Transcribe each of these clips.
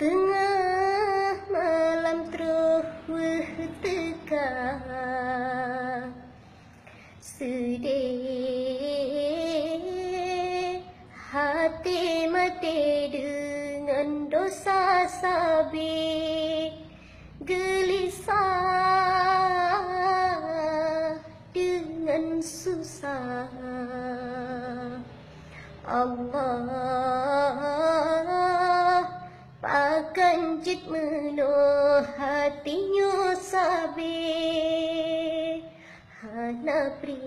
Tengah malam terus teka sedih hati mati dengan dosa sabi gelisah dengan susah Allah pakan jit menuh hatinya sabi hana pri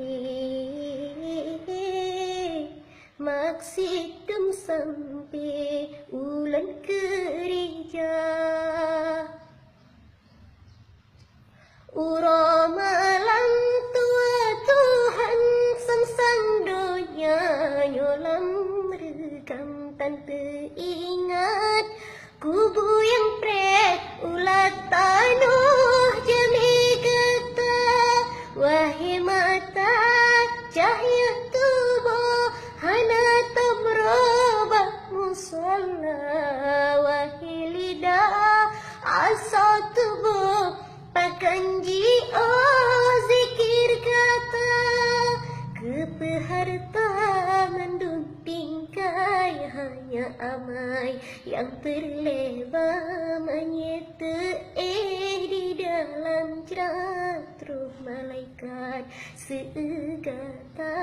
maksidum sampai ulan kerja ura malam tua Tuhan sengsang dunia nyolam merekam tanpa ingat kubu yang prek ulat tanuh jemi kata wahai mata cahaya tubuh hana berubah musalla wahai lidah asal tubuh pakan jiwa zikir kata kepeharta mendung tingkai hanya amai yang terlebah menyerta di dalam jerat roh malaikat segata